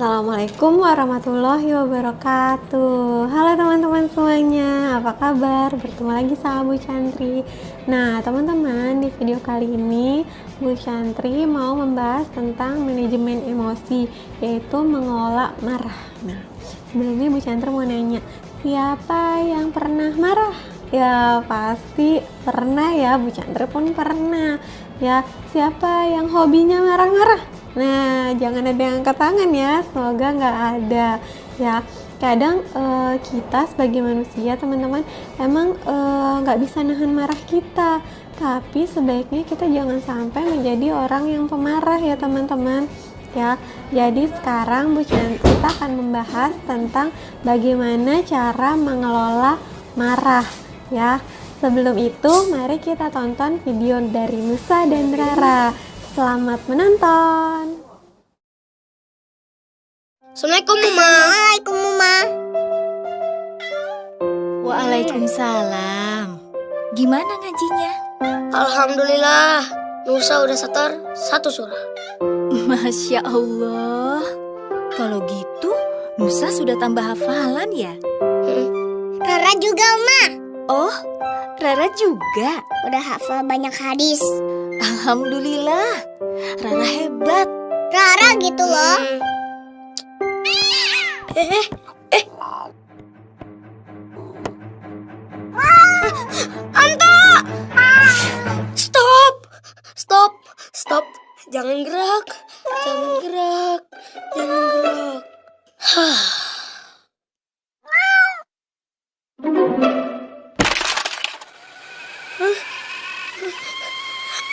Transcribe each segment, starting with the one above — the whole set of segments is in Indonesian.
Assalamualaikum warahmatullahi wabarakatuh. Halo teman-teman semuanya, apa kabar? Bertemu lagi sama Bu Chantri. Nah teman-teman, di video kali ini Bu Chantri mau membahas tentang manajemen emosi, yaitu mengelola marah. Nah sebelumnya Bu Chantri mau nanya, siapa yang pernah marah? Ya pasti pernah ya, Bu Chantri pun pernah. Ya, siapa yang hobinya marah-marah? Nah, jangan ada yang angkat tangan ya, semoga nggak ada. Ya, kadang kita sebagai manusia teman-teman emang nggak bisa nahan marah kita. Tapi sebaiknya kita jangan sampai menjadi orang yang pemarah ya teman-teman. Ya, jadi sekarang kita akan membahas tentang bagaimana cara mengelola marah. Ya, sebelum itu mari kita tonton video dari Nusa dan Rara. Selamat menonton. Assalamualaikum Mama. Assalamualaikum Mama. Waalaikumsalam. Gimana ngajinya? Alhamdulillah, Nusa udah setor 1 surah. Masya Allah. Kalau gitu, Nusa sudah tambah hafalan ya? Rara juga Oma. Oh, Rara juga? Udah hafal banyak hadis. Alhamdulillah, Rara hebat. Rara gitu loh. Anta! Stop. Jangan gerak.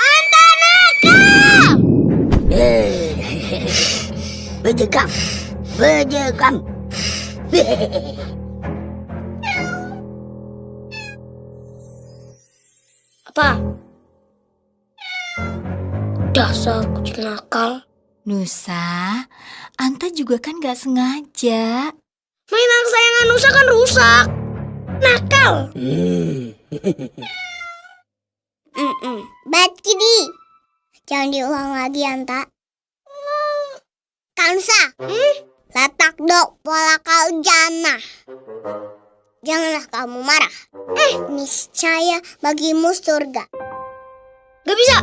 Anta nakal. Bejegam. Apa? Dasar kucing nakal. Nusa, Anta juga kan gak sengaja. Mainan kesayangan Nusa kan rusak. Nakal. Bad Kitty. Jangan diulang lagi Anta. Kansa. Letak dok walakal jannah. Janganlah kamu marah. Niscaya bagimu surga. Gak bisa.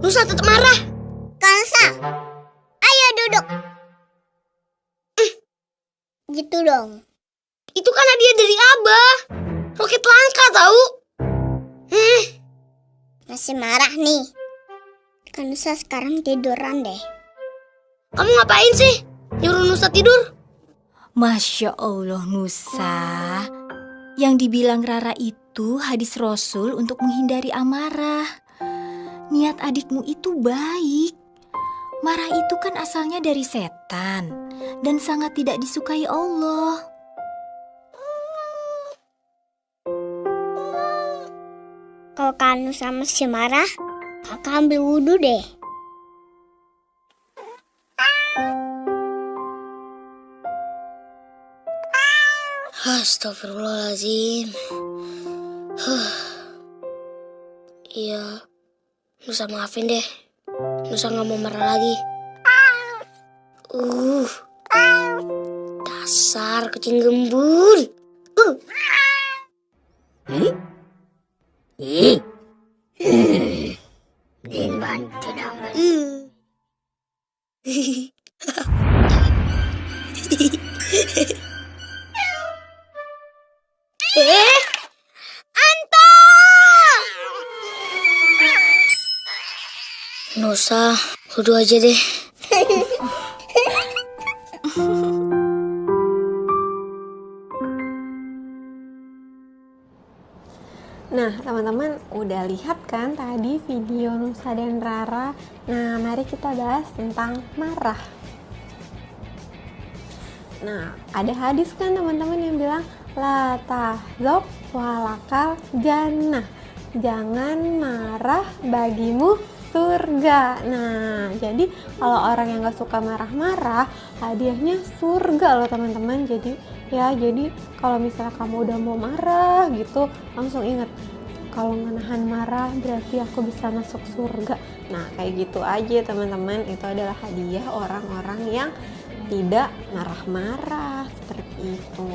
Nusa tetap marah. Kansa. Ayo duduk. Gitu dong. Itu kan hadiah dari Abah. Roket langka tahu. Masih marah nih. Kansa sekarang tiduran deh. Kamu ngapain sih? Nyuruh Nusa tidur? Masya Allah Nusa. Yang dibilang Rara itu hadis Rasul untuk menghindari amarah. Niat adikmu itu baik. Marah itu kan asalnya dari setan dan sangat tidak disukai Allah. Kalau Kansa masih marah, kakak ambil wudhu deh. Astagfirullahaladzim. Iya, Nusa maafin deh. Nusa gak mau marah lagi. Dasar kucing gembul. Iman tidak Anta! Nusa, wudhu aja deh. Nah teman-teman udah lihat kan tadi video Nusa dan Rara. Nah mari kita bahas tentang marah. Nah ada hadis kan teman-teman yang bilang la tahzab walakal jannah. Jangan marah bagimu surga. Nah jadi kalau orang yang gak suka marah-marah, hadiahnya surga loh teman-teman. Jadi kalau misalnya kamu udah mau marah gitu, langsung ingat kalau menahan marah berarti aku bisa masuk surga. Nah kayak gitu aja teman-teman, itu adalah hadiah orang-orang yang tidak marah-marah seperti itu.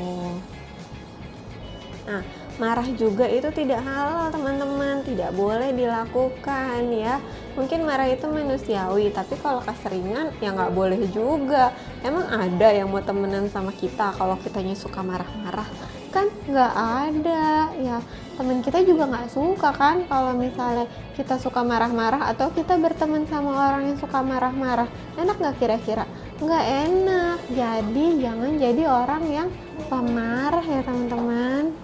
Nah, marah juga itu tidak halal teman-teman, tidak boleh dilakukan ya. Mungkin marah itu manusiawi, tapi kalau keseringan ya nggak boleh juga. Emang ada yang mau temenan sama kita kalau kitanya suka marah-marah? Kan nggak ada ya. Teman kita juga nggak suka kan kalau misalnya kita suka marah-marah atau kita berteman sama orang yang suka marah-marah. Enak nggak kira-kira? Nggak enak. Jadi jangan jadi orang yang pemarah ya teman-teman.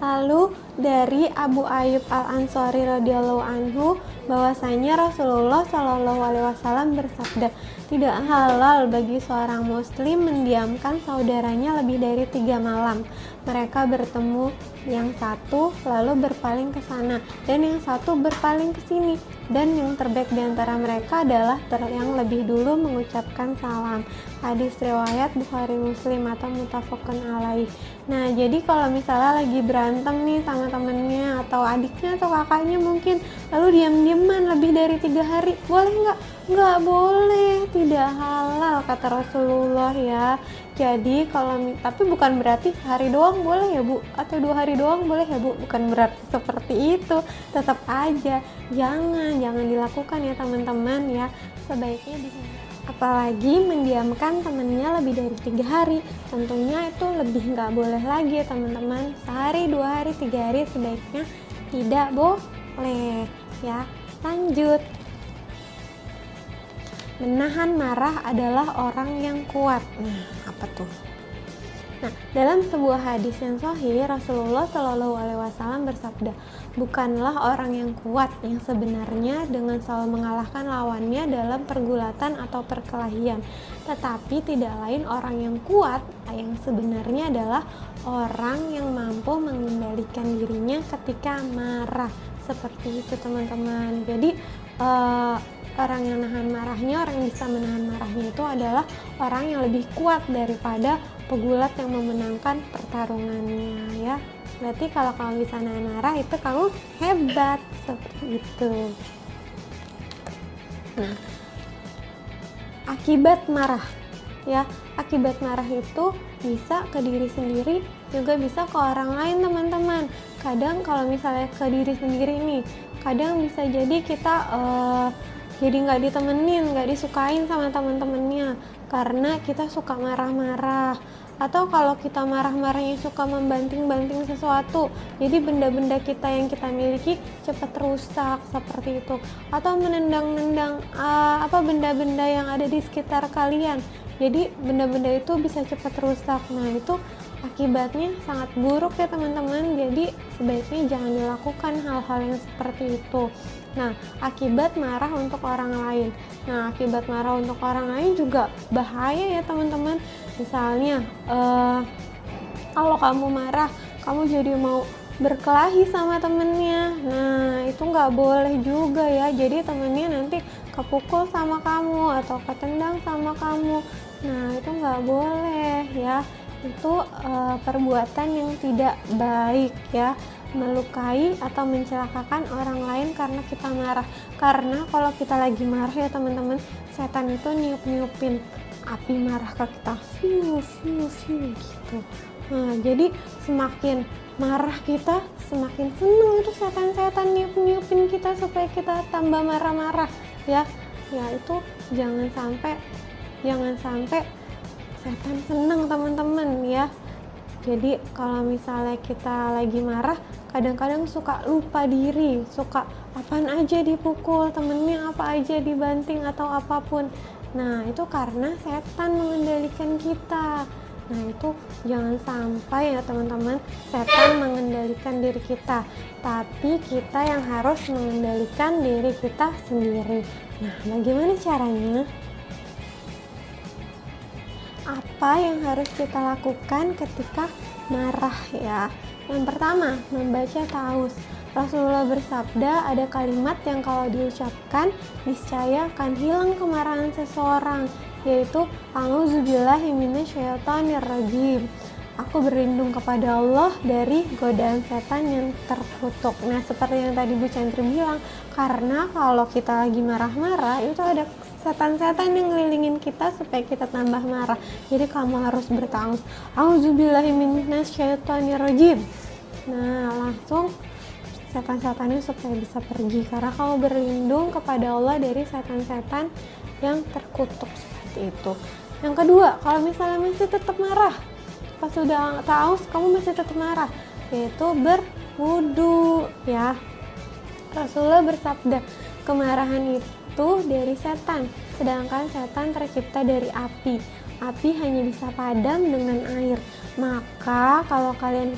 Lalu dari Abu Ayyub Al-Ansari radhiyallahu anhu bahwasanya Rasulullah Shallallahu alaihi wasallam bersabda, tidak halal bagi seorang muslim mendiamkan saudaranya lebih dari 3 malam. Mereka bertemu, yang satu lalu berpaling ke sana dan yang satu berpaling ke sini, dan yang terbaik di antara mereka adalah yang lebih dulu mengucapkan salam. Hadis riwayat Bukhari Muslim atau muttafaqun alaih. Nah, jadi kalau misalnya lagi berantem nih sama temennya atau adiknya atau kakaknya mungkin, lalu diam-diaman lebih dari 3 hari, boleh nggak? Nggak boleh, tidak halal kata Rasulullah ya. Jadi tapi bukan berarti sehari doang boleh ya Bu, atau 2 hari doang boleh ya Bu, bukan berarti seperti itu. Tetap aja jangan dilakukan ya teman-teman ya, sebaiknya apalagi mendiamkan temennya lebih dari 3 hari, tentunya itu lebih nggak boleh lagi ya teman-teman. Sehari, 2 hari, 3 hari sebaiknya tidak boleh ya. Lanjut, menahan marah adalah orang yang kuat. Nah, apa tuh? Nah, dalam sebuah hadis yang sahih, Rasulullah Shallallahu alaihi wasallam bersabda, bukanlah orang yang kuat yang sebenarnya dengan selalu mengalahkan lawannya dalam pergulatan atau perkelahian, tetapi tidak lain orang yang kuat yang sebenarnya adalah orang yang mampu mengendalikan dirinya ketika marah. Seperti itu teman-teman. Jadi orang yang nahan marahnya, orang yang bisa menahan marahnya itu adalah orang yang lebih kuat daripada pegulat yang memenangkan pertarungannya ya. Berarti kalau kamu bisa nahan marah itu kamu hebat, seperti itu. Nah, akibat marah ya, akibat marah itu bisa ke diri sendiri, juga bisa ke orang lain teman-teman. Kadang kalau misalnya ke diri sendiri nih, kadang bisa jadi kita jadi nggak ditemenin, nggak disukain sama teman-temannya karena kita suka marah-marah. Atau kalau kita marah-marahnya suka membanting-banting sesuatu, jadi benda-benda kita yang kita miliki cepat rusak seperti itu. Atau menendang-nendang benda-benda yang ada di sekitar kalian, jadi benda-benda itu bisa cepat rusak. Nah, itu akibatnya sangat buruk ya teman-teman. Jadi sebaiknya jangan dilakukan hal-hal yang seperti itu. Nah, akibat marah untuk orang lain. Nah, akibat marah untuk orang lain juga bahaya ya teman-teman. Misalnya, kalau kamu marah, kamu jadi mau berkelahi sama temennya. Nah, itu nggak boleh juga ya. Jadi temennya nanti kepukul sama kamu atau ketendang sama kamu. Nah, itu nggak boleh ya. Itu perbuatan yang tidak baik ya, melukai atau mencelakakan orang lain karena kita marah. Karena kalau kita lagi marah ya teman-teman, setan itu niup-niupin api marah ke kita, fiu gitu. Nah, jadi semakin marah kita, semakin seneng itu setan-setan niup-niupin kita supaya kita tambah marah-marah ya. Ya, itu jangan sampai setan seneng teman-teman ya. Jadi kalau misalnya kita lagi marah, kadang-kadang suka lupa diri, suka apaan aja dipukul, temennya apa aja dibanting atau apapun. Nah, itu karena setan mengendalikan kita. Nah, itu jangan sampai ya teman-teman, setan mengendalikan diri kita, tapi kita yang harus mengendalikan diri kita sendiri. Nah, bagaimana caranya? Apa yang harus kita lakukan ketika marah ya? Yang pertama, membaca ta'awudz. Rasulullah bersabda, ada kalimat yang kalau diucapkan niscaya akan hilang kemarahan seseorang, yaitu a'udzubillahi minasyaitonirrajim. Aku berlindung kepada Allah dari godaan setan yang terkutuk. Nah, seperti yang tadi Bu Chantri bilang, karena kalau kita lagi marah-marah itu ada setan-setan yang ngelilingin kita supaya kita tambah marah. Jadi kamu harus bertawuz, auzubillahi minasyaitonirrajim. Nah, langsung setan-setannya supaya bisa pergi, karena kamu berlindung kepada Allah dari setan-setan yang terkutuk seperti itu. Yang kedua, kalau misalnya masih tetap marah, pas sudah tahu kamu masih tetap marah, yaitu berwudu ya. Rasulullah bersabda, kemarahan itu dari setan, sedangkan setan tercipta dari api. Api hanya bisa padam dengan air. Maka kalau kalian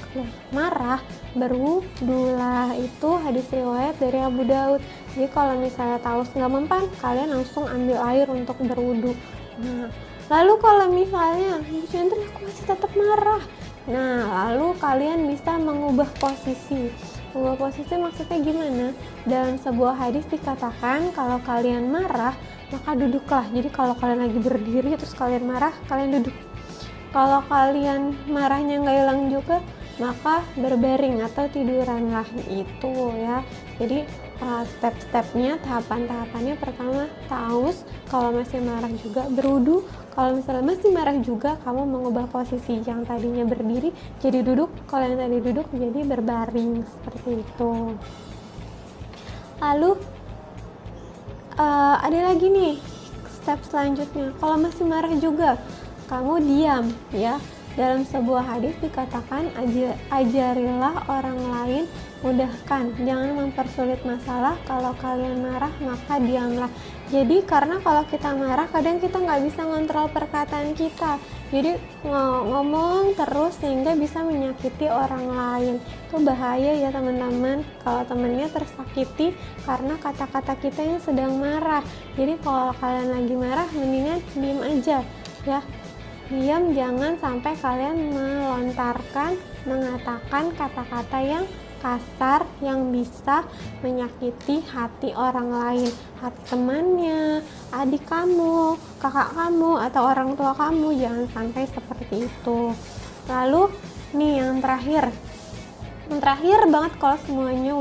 marah, berwudulah. Itu hadis riwayat dari Abu Daud. Jadi kalau misalnya tahu nggak mempan, kalian langsung ambil air untuk berwudu. Nah, lalu kalau misalnya aku masih tetap marah, nah lalu kalian bisa mengubah posisi. Mengubah posisi maksudnya gimana? Dalam sebuah hadis dikatakan kalau kalian marah maka duduklah. Jadi kalau kalian lagi berdiri terus kalian marah, kalian duduk. Kalau kalian marahnya nggak hilang juga, maka berbaring atau tiduranlah. Itu ya. Jadi step-stepnya, tahapan-tahapannya, pertama taus. Kalau masih marah juga berwudu. Kalau misalnya masih marah juga, kamu mengubah posisi, yang tadinya berdiri jadi duduk. Kalau yang tadi duduk jadi berbaring, seperti itu. Lalu ada lagi nih step selanjutnya. Kalau masih marah juga, kamu diam ya. Dalam sebuah hadis dikatakan, ajarilah orang lain, mudahkan, jangan mempersulit masalah. Kalau kalian marah maka diamlah. Jadi karena kalau kita marah kadang kita nggak bisa ngontrol perkataan kita, jadi ngomong terus sehingga bisa menyakiti orang lain. Itu bahaya ya teman-teman, kalau temennya tersakiti karena kata-kata kita yang sedang marah. Jadi kalau kalian lagi marah, mendingan diem aja ya. Diam, jangan sampai kalian melontarkan, mengatakan kata-kata yang kasar yang bisa menyakiti hati orang lain, hati temannya, adik kamu, kakak kamu, atau orang tua kamu. Jangan sampai seperti itu. Lalu nih yang terakhir banget, kalau semuanya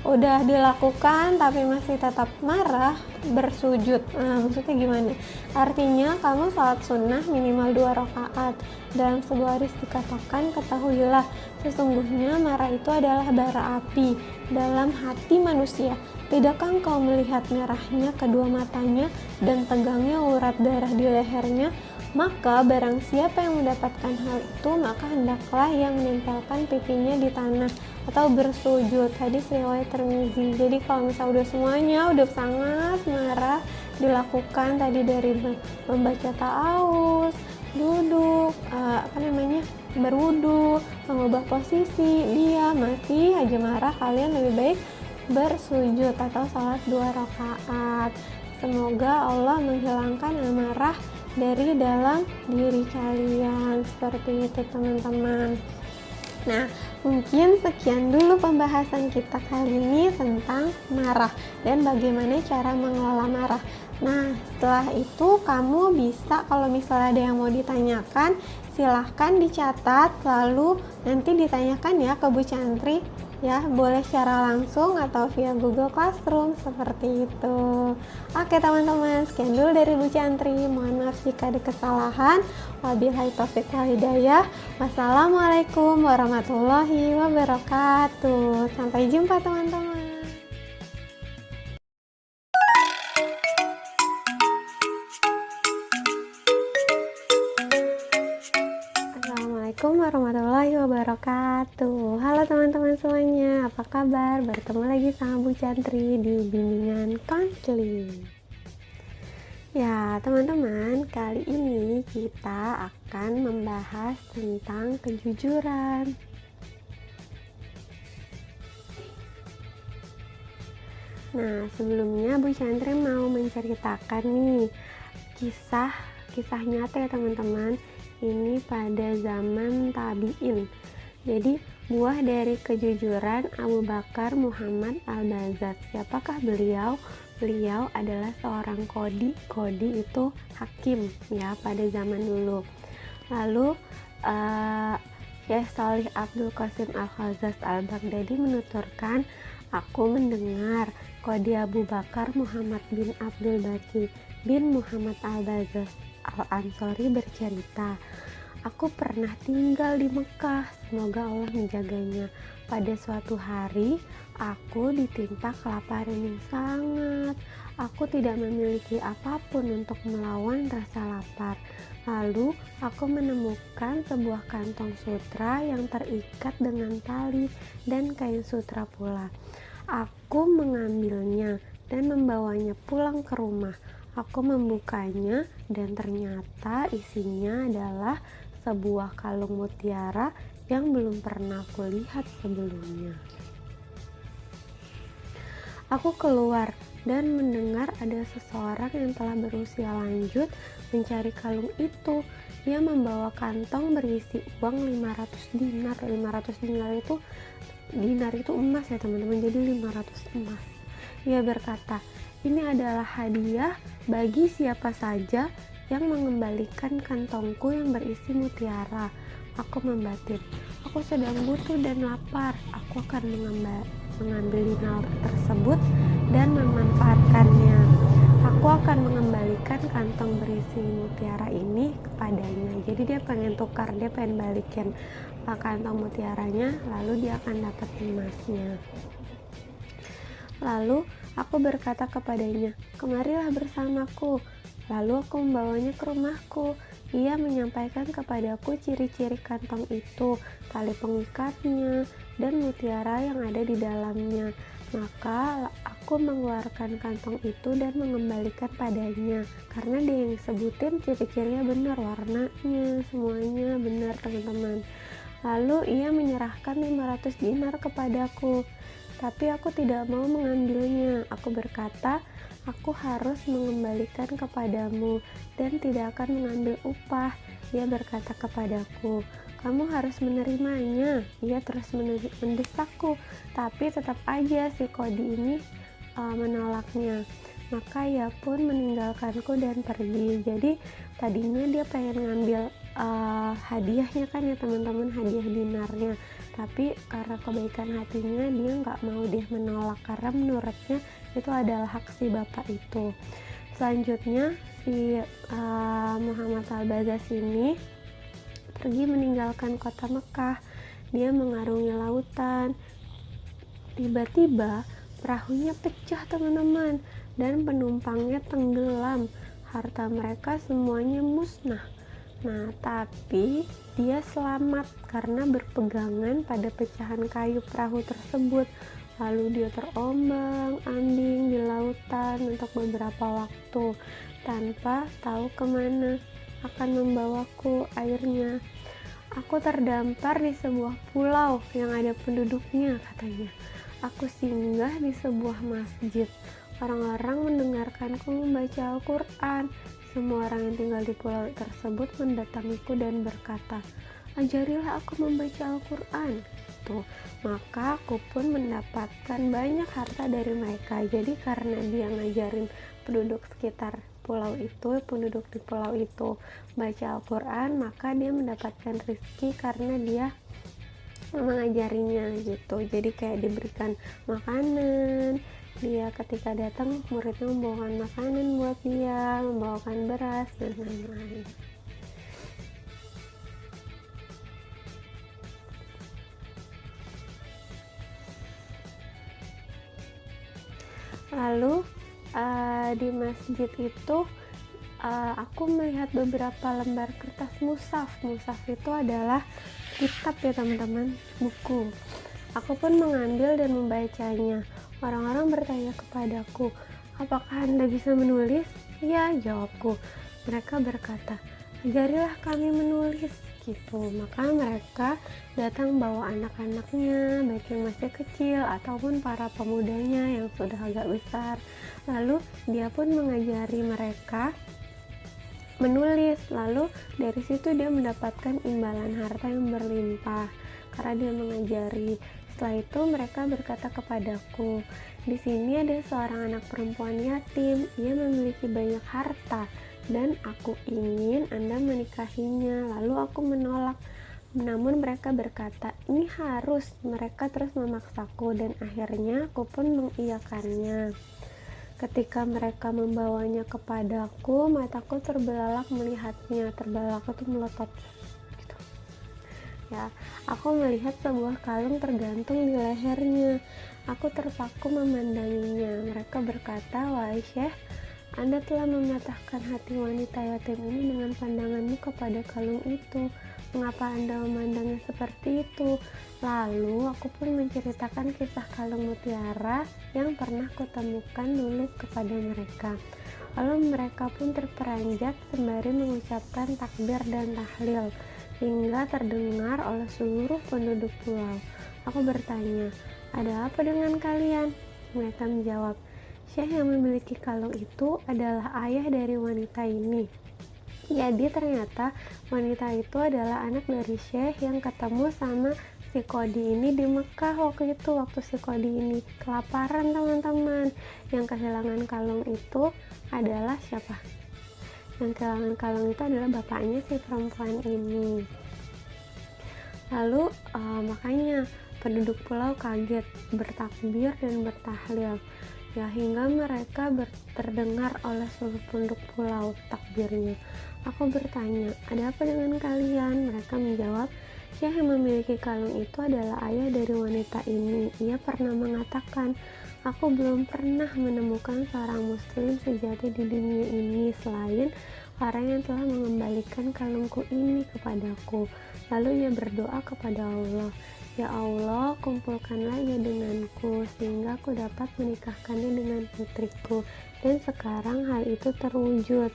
udah dilakukan tapi masih tetap marah, bersujud. Nah, maksudnya gimana? Artinya kamu sholat sunnah minimal 2 rakaat. Dalam sebuah hadis dikatakan, ketahuilah sesungguhnya marah itu adalah bara api dalam hati manusia. Tidakkah engkau melihat merahnya kedua matanya dan tegangnya urat darah di lehernya? Maka barang siapa yang mendapatkan hal itu, maka hendaklah yang menempelkan pipinya di tanah atau bersujud. Hadis riwayat Tirmizi. Jadi kalau misalnya udah semuanya udah sangat marah, dilakukan tadi dari membaca ta'awuz, duduk, berwudu, mengubah posisi, dia masih aja marah, kalian lebih baik bersujud atau sholat 2 rakaat. Semoga Allah menghilangkan amarah dari dalam diri kalian, seperti itu teman-teman. Nah, mungkin sekian dulu pembahasan kita kali ini tentang marah dan bagaimana cara mengelola marah. Nah, setelah itu kamu bisa, kalau misalnya ada yang mau ditanyakan, silahkan dicatat, lalu nanti ditanyakan ya ke Bu Chantri ya, boleh secara langsung atau via Google Classroom, seperti itu. Oke teman-teman, sekian dulu dari Bu Chantri. Mohon maaf jika ada kesalahan. Wabillahi taufiq wal hidayah. Wassalamualaikum warahmatullahi wabarakatuh. Sampai jumpa teman-teman. Assalamualaikum warahmatullahi wabarakatuh. Halo teman-teman semuanya, apa kabar? Bertemu lagi sama Bu Chantri di bimbingan konseling. Ya teman-teman, kali ini kita akan membahas tentang kejujuran. Nah, sebelumnya Bu Chantri mau menceritakan nih kisah nyata ya teman-teman. Ini pada zaman tabi'in. Jadi buah dari kejujuran Abu Bakar Muhammad Al-Bazzar. Siapakah beliau? Beliau adalah seorang qadhi. Qadhi itu hakim ya pada zaman dulu. Lalu Syekh Shalih Abdul Qasim Al-Khazzaz Al-Baghdadi menuturkan, aku mendengar Qadhi Abu Bakar Muhammad bin Abdul Baqi bin Muhammad Al-Bazaz Al-Ansori bercerita, "Aku pernah tinggal di Mekah, semoga Allah menjaganya. Pada suatu hari, aku ditimpa kelaparan yang sangat. Aku tidak memiliki apapun untuk melawan rasa lapar. Lalu, aku menemukan sebuah kantong sutra yang terikat dengan tali dan kain sutra pula. Aku mengambilnya dan membawanya pulang ke rumah. Aku membukanya dan ternyata isinya adalah sebuah kalung mutiara yang belum pernah aku lihat sebelumnya. Aku keluar dan mendengar ada seseorang yang telah berusia lanjut mencari kalung itu. Dia membawa kantong berisi uang 500 dinar. 500 dinar itu emas ya teman-teman, jadi 500 emas. Dia berkata, "Ini adalah hadiah bagi siapa saja yang mengembalikan kantongku yang berisi mutiara." Aku membatin, "Aku sedang butuh dan lapar. Aku akan mengambil dinar tersebut dan memanfaatkannya. Aku akan mengembalikan kantong berisi mutiara ini kepadanya." Jadi dia pengen tukar, dia pengen balikin kantong mutiaranya, lalu dia akan dapat emasnya. Lalu aku berkata kepadanya, "Kemarilah bersamaku." Lalu aku membawanya ke rumahku. Ia menyampaikan kepadaku ciri-ciri kantong itu, tali pengikatnya, dan mutiara yang ada di dalamnya. Maka aku mengeluarkan kantong itu dan mengembalikan padanya, karena dia yang sebutin ciri-cirinya benar, warnanya, semuanya benar teman-teman. Lalu ia menyerahkan 500 dinar kepadaku, tapi aku tidak mau mengambilnya. Aku berkata, "Aku harus mengembalikan kepadamu dan tidak akan mengambil upah." Dia berkata kepadaku, "Kamu harus menerimanya." Ia terus mendesakku, tapi tetap aja si Kodi ini menolaknya. Maka ia pun meninggalkanku dan pergi. Jadi tadinya dia pengen ngambil hadiahnya kan ya teman-teman, hadiah dinarnya, tapi karena kebaikan hatinya dia nggak mau, dia menolak karena menurutnya itu adalah hak si bapak itu. Selanjutnya si Muhammad Al-Bazaz ini pergi meninggalkan kota Mekah. Dia mengarungi lautan. Tiba-tiba perahunya pecah teman-teman, dan penumpangnya tenggelam. Harta mereka semuanya musnah. Nah, tapi dia selamat karena berpegangan pada pecahan kayu perahu tersebut. Lalu dia terombang-ambing di lautan untuk beberapa waktu tanpa tahu kemana akan membawaku airnya. "Aku terdampar di sebuah pulau yang ada penduduknya," katanya. "Aku singgah di sebuah masjid. Orang-orang mendengarkanku membaca Al-Quran. Semua orang yang tinggal di pulau tersebut mendatangiku dan berkata, 'Ajarilah aku membaca Al-Quran.' Tuh, maka aku pun mendapatkan banyak harta dari mereka." Jadi karena dia ngajarin penduduk sekitar pulau itu, penduduk di pulau itu baca Al-Quran, maka dia mendapatkan rezeki karena dia mengajarinya gitu. Jadi kayak diberikan makanan, dia ketika datang muridnya membawakan makanan buat dia, membawakan beras dan lain-lain. Lalu di masjid itu aku melihat beberapa lembar kertas mushaf. Mushaf itu adalah kitab ya teman-teman, buku. Aku pun mengambil dan membacanya. Orang-orang bertanya kepadaku, "Apakah Anda bisa menulis?" "Ya," jawabku. Mereka berkata, "Ajarilah kami menulis." Gitu. Maka mereka datang bawa anak-anaknya, baik yang masih kecil ataupun para pemudanya yang sudah agak besar. Lalu dia pun mengajari mereka menulis. Lalu dari situ dia mendapatkan imbalan harta yang berlimpah karena dia mengajari. Setelah itu mereka berkata kepadaku, "Di sini ada seorang anak perempuan yatim. Ia memiliki banyak harta dan aku ingin Anda menikahinya." Lalu aku menolak. Namun mereka berkata, "Ini harus." Mereka terus memaksaku dan akhirnya aku pun mengiyakannya. Ketika mereka membawanya kepadaku, mataku terbelalak melihatnya. Terbelalak itu melotot gitu. Ya, aku melihat sebuah kalung tergantung di lehernya. Aku terpaku memandanginya. Mereka berkata, "Wahai Syekh, Anda telah mematahkan hati wanita yatim ini dengan pandanganmu kepada kalung itu. Mengapa Anda memandangnya seperti itu?" Lalu aku pun menceritakan kisah kalung mutiara yang pernah kutemukan dulu kepada mereka. Lalu mereka pun terperanjat sembari mengucapkan takbir dan tahlil hingga terdengar oleh seluruh penduduk pulau. Aku bertanya, "Ada apa dengan kalian?" Mereka menjawab, "Syekh yang memiliki kalung itu adalah ayah dari wanita ini." Jadi ternyata wanita itu adalah anak dari Syekh yang ketemu sama si Kodi ini di Mekah waktu itu, waktu si Kodi ini kelaparan teman-teman. Yang kehilangan kalung itu adalah siapa? Yang kehilangan kalung itu adalah bapaknya si perempuan ini. Lalu makanya penduduk pulau kaget, bertakbir dan bertahlil. Ya, hingga mereka terdengar oleh seluruh penduduk pulau takbirnya. Aku bertanya, "Ada apa dengan kalian?" Mereka menjawab, "Syekh yang memiliki kalung itu adalah ayah dari wanita ini. Ia pernah mengatakan, 'Aku belum pernah menemukan seorang muslim sejati di dunia ini selain orang yang telah mengembalikan kalungku ini kepadaku.' Lalu ia berdoa kepada Allah, 'Ya Allah, kumpulkanlah ia denganku sehingga aku dapat menikahkannya dengan putriku.' Dan sekarang hal itu terwujud."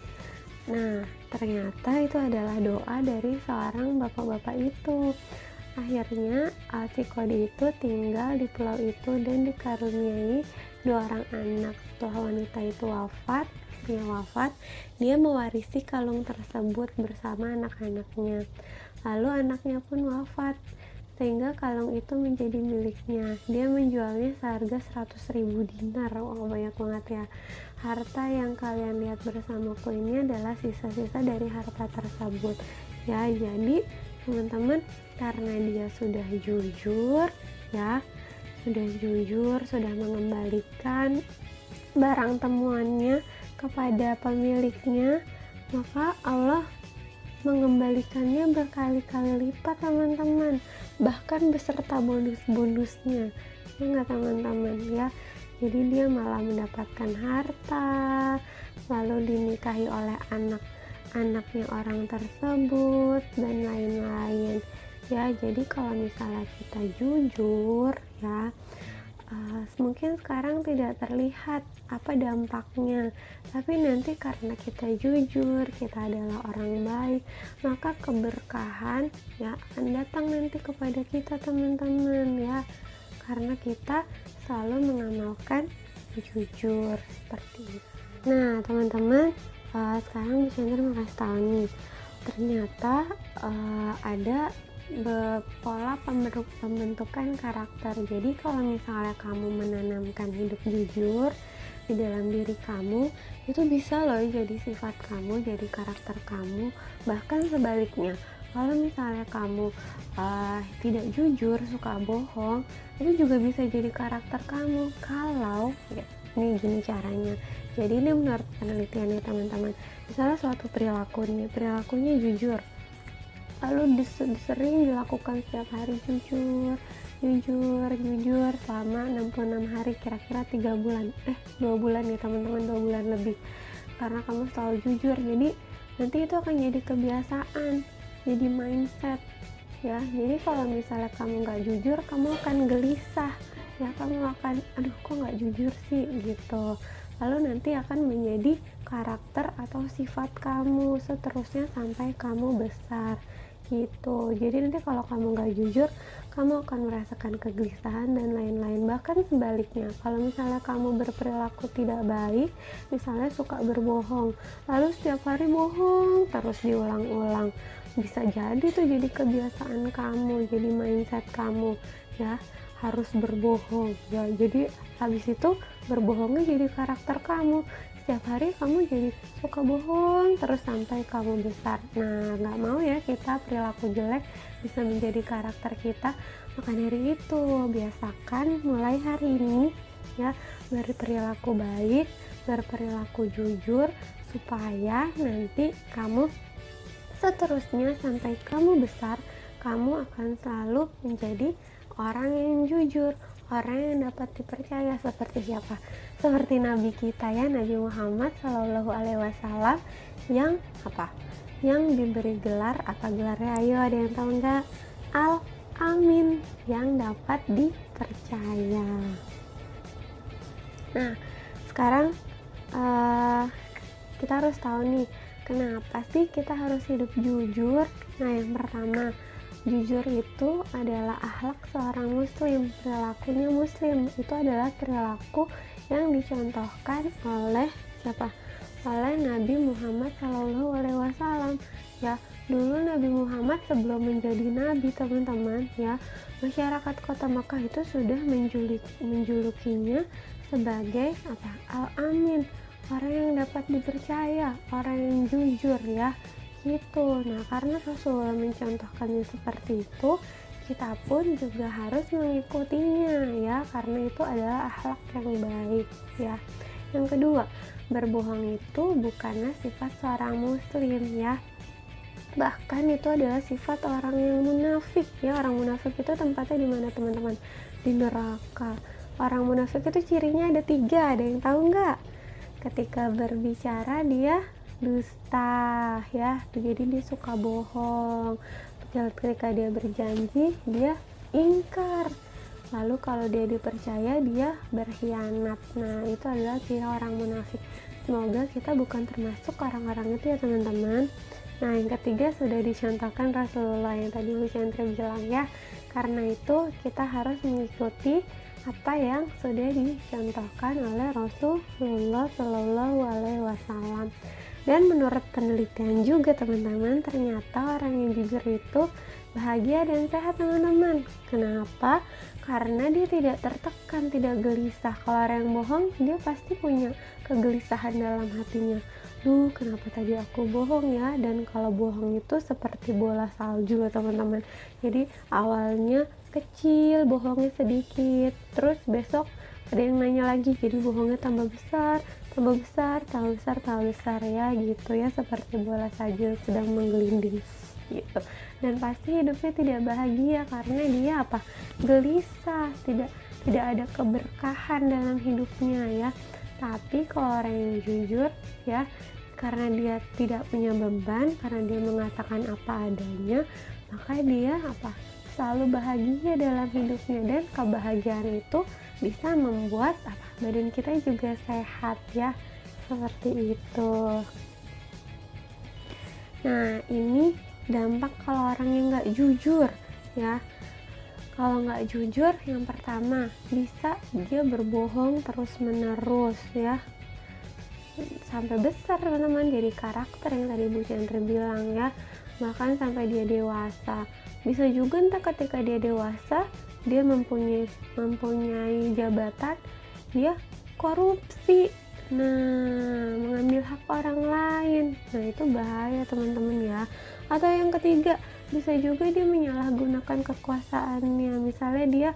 Nah, ternyata itu adalah doa dari seorang bapak-bapak itu. Akhirnya si Kodi itu tinggal di pulau itu dan dikaruniai 2 orang anak. Setelah wanita itu wafat, dia mewarisi kalung tersebut bersama anak-anaknya. Lalu anaknya pun wafat, sehingga kalung itu menjadi miliknya. Dia menjualnya seharga 100.000 dinar. Oh, banyak banget ya. Harta yang kalian lihat bersamaku ini adalah sisa-sisa dari harta tersebut. Ya, jadi teman-teman, karena dia sudah jujur, sudah mengembalikan barang temuannya kepada pemiliknya, maka Allah mengembalikannya berkali-kali lipat teman-teman, bahkan beserta bonus-bonusnya. Ya nggak teman-teman ya. Jadi dia malah mendapatkan harta, lalu dinikahi oleh anaknya orang tersebut dan lain-lain. Ya, jadi kalau misalnya kita jujur ya, mungkin sekarang tidak terlihat apa dampaknya, tapi nanti karena kita jujur, kita adalah orang baik, maka keberkahan ya akan datang nanti kepada kita teman-teman ya, karena kita selalu mengamalkan jujur seperti itu. Nah teman-teman, sekarang Bu Chandra mau kasih tahu nih, ternyata ada pola pembentukan karakter. Jadi kalau misalnya kamu menanamkan hidup jujur di dalam diri kamu, itu bisa loh jadi sifat kamu, jadi karakter kamu. Bahkan sebaliknya, kalau misalnya kamu tidak jujur, suka bohong, itu juga bisa jadi karakter kamu. Kalau ini gini caranya, jadi ini menurut penelitian ya teman-teman, misalnya suatu perilakunya jujur, lalu sering dilakukan setiap hari, jujur selama 66 hari, kira-kira 3 bulan 2 bulan ya teman-teman, 2 bulan lebih, karena kamu selalu jujur. Jadi nanti itu akan jadi kebiasaan, jadi mindset ya. Jadi kalau misalnya kamu nggak jujur, kamu akan gelisah ya, kamu akan aduh kok nggak jujur sih gitu. Lalu nanti akan menjadi karakter atau sifat kamu seterusnya sampai kamu besar gitu. Jadi nanti kalau kamu nggak jujur, kamu akan merasakan kegelisahan dan lain-lain. Bahkan sebaliknya, kalau misalnya kamu berperilaku tidak baik, misalnya suka berbohong, lalu setiap hari bohong terus diulang-ulang, bisa jadi tuh jadi kebiasaan kamu, jadi mindset kamu ya, harus berbohong ya. Jadi habis itu berbohongnya jadi karakter kamu, setiap hari kamu jadi suka bohong terus sampai kamu besar. Nah nggak mau ya kita perilaku jelek bisa menjadi karakter kita. Maka dari itu biasakan mulai hari ini ya, berperilaku baik, berperilaku jujur supaya nanti kamu seterusnya sampai kamu besar, kamu akan selalu menjadi orang yang jujur, orang yang dapat dipercaya. Seperti siapa? Seperti Nabi kita ya, Nabi Muhammad Shallallahu Alaihi Wasallam yang apa? Yang diberi gelar, apa gelarnya? Ayo, ada yang tahu nggak? Al-Amin, yang dapat dipercaya. Nah, sekarang kita harus tahu nih, kenapa sih kita harus hidup jujur? Nah, yang pertama, jujur itu adalah akhlak seorang muslim, perilakunya muslim. Itu adalah perilaku yang dicontohkan oleh siapa? Oleh Nabi Muhammad Shallallahu Alaihi Wasallam. Ya, dulu Nabi Muhammad sebelum menjadi nabi, teman-teman, ya, masyarakat kota Makkah itu sudah menjulukinya sebagai apa? Al-Amin, orang yang dapat dipercaya, orang yang jujur, ya, gitu. Nah, karena Rasulullah mencontohkannya seperti itu, kita pun juga harus mengikutinya, ya, karena itu adalah akhlak yang baik, ya. Yang kedua, berbohong itu bukanlah sifat seorang muslim, ya, bahkan itu adalah sifat orang yang munafik, ya. Orang munafik itu tempatnya di mana, teman-teman? Di neraka. Orang munafik itu cirinya ada 3, ada yang tahu nggak? Ketika berbicara dia dusta, ya, jadi dia suka bohong. Ketika dia berjanji dia ingkar, lalu kalau dia dipercaya dia berkhianat. Nah, itu adalah ciri orang munafik. Semoga kita bukan termasuk orang-orang itu, ya, teman-teman. Nah, yang ketiga sudah dicontohkan Rasulullah yang tadi Bu Chandra bilang, ya. Karena itu kita harus mengikuti apa yang sudah dicontohkan oleh Rasulullah Shallallahu Alaihi Wasallam. Dan menurut penelitian juga, teman-teman, ternyata orang yang jujur itu bahagia dan sehat, teman-teman. Kenapa? Karena dia tidak tertekan, tidak gelisah. Kalau orang yang bohong, dia pasti punya kegelisahan dalam hatinya. Duh, kenapa tadi aku bohong, ya? Dan kalau bohong itu seperti bola salju, teman-teman. Jadi awalnya kecil, bohongnya sedikit, terus besok ada yang nanya lagi, jadi bohongnya tambah besar, tambah besar, tambah besar, tambah besar, ya, gitu, ya, seperti bola salju sedang menggelinding, gitu. Dan pasti hidupnya tidak bahagia karena dia apa? Gelisah, tidak ada keberkahan dalam hidupnya, ya. Tapi kalau orang yang jujur, ya, karena dia tidak punya beban, karena dia mengatakan apa adanya, maka dia apa? Selalu bahagia dalam hidupnya, dan kebahagiaan itu bisa membuat apa? Badan kita juga sehat, ya, seperti itu. Nah, ini dampak kalau orang yang nggak jujur, ya. Kalau nggak jujur, yang pertama bisa dia berbohong terus menerus, ya, sampai besar, teman-teman, jadi karakter yang tadi Bu Chandra bilang, ya, bahkan sampai dia dewasa. Bisa juga entah ketika dia dewasa dia mempunyai jabatan, dia korupsi, nah, mengambil hak orang lain. Nah, itu bahaya, teman-teman, ya. Atau yang ketiga, bisa juga dia menyalahgunakan kekuasaannya. Misalnya dia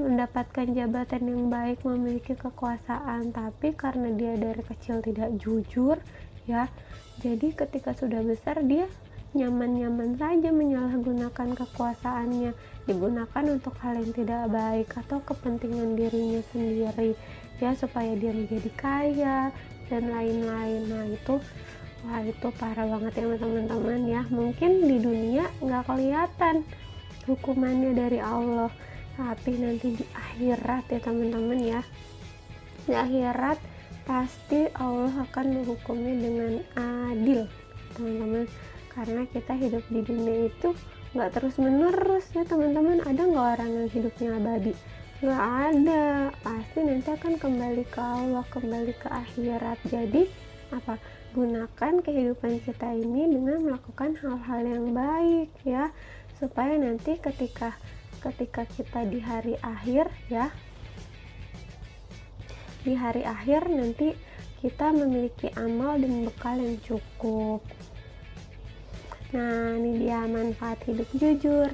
mendapatkan jabatan yang baik, memiliki kekuasaan, tapi karena dia dari kecil tidak jujur, ya, jadi ketika sudah besar dia nyaman-nyaman saja menyalahgunakan kekuasaannya, digunakan untuk hal yang tidak baik atau kepentingan dirinya sendiri, ya, supaya dia menjadi kaya dan lain-lain. Nah, itu parah banget, ya, teman-teman, ya. Mungkin di dunia nggak kelihatan hukumannya dari Allah, tapi nanti di akhirat, ya, teman-teman, ya, di akhirat pasti Allah akan menghukumnya dengan adil, teman-teman. Karena kita hidup di dunia itu nggak terus menerus, ya, teman-teman. Ada nggak orang yang hidupnya abadi? Nggak ada, pasti nanti akan kembali ke Allah, kembali ke akhirat. Jadi apa? Gunakan kehidupan kita ini dengan melakukan hal-hal yang baik, ya, supaya nanti ketika kita di hari akhir, ya, di hari akhir nanti kita memiliki amal dan bekal yang cukup. Nah, ini dia manfaat hidup jujur.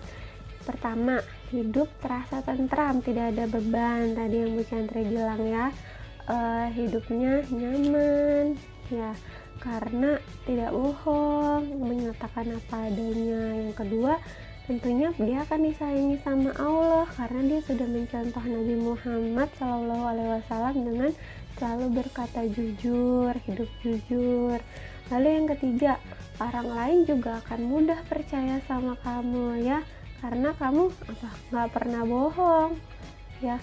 Pertama, hidup terasa tentram, tidak ada beban. Tadi yang Bu Chandra bilang, ya, hidupnya nyaman ya, karena tidak bohong, menyatakan apa adanya. Yang kedua, tentunya dia akan disayangi sama Allah karena dia sudah mencontoh Nabi Muhammad SAW dengan selalu berkata jujur, hidup jujur. Lalu yang ketiga, orang lain juga akan mudah percaya sama kamu ya, karena kamu nggak pernah bohong ya.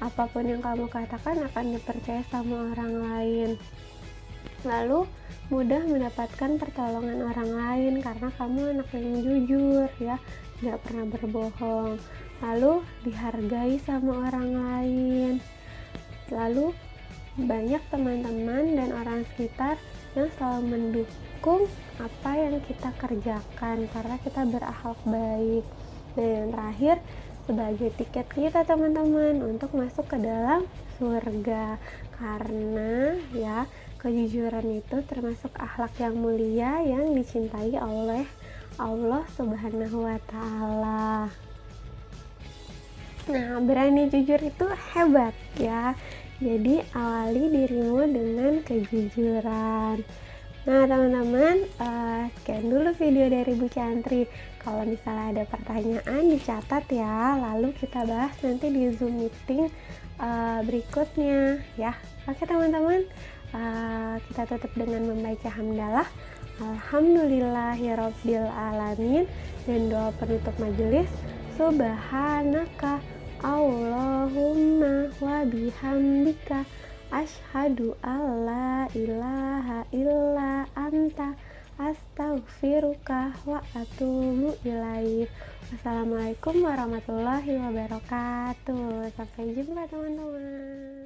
Apapun yang kamu katakan akan dipercaya sama orang lain. Lalu mudah mendapatkan pertolongan orang lain karena kamu anak yang jujur ya, tidak pernah berbohong. Lalu dihargai sama orang lain. Lalu banyak teman-teman dan orang sekitar yang selalu mendukung apa yang kita kerjakan karena kita berakhlak baik. Dan yang terakhir, sebagai tiket kita teman-teman untuk masuk ke dalam surga, karena ya kejujuran itu termasuk akhlak yang mulia yang dicintai oleh Allah Subhanahu wa Ta'ala. Nah, berani jujur itu hebat ya. Jadi awali dirimu dengan kejujuran. Nah teman-teman, sekian dulu video dari Bu Chantri. Kalau misalnya ada pertanyaan dicatat ya, lalu kita bahas nanti di Zoom meeting berikutnya ya. Oke teman-teman, kita tutup dengan membaca hamdalah Alhamdulillahirabbil alamin dan doa penutup majelis. Subhanaka Allahumma wa bihamdika asyhadu alla ilaha illa anta astaghfiruka wa atubu ilaik. Wassalamualaikum warahmatullahi wabarakatuh. Sampai jumpa teman-teman.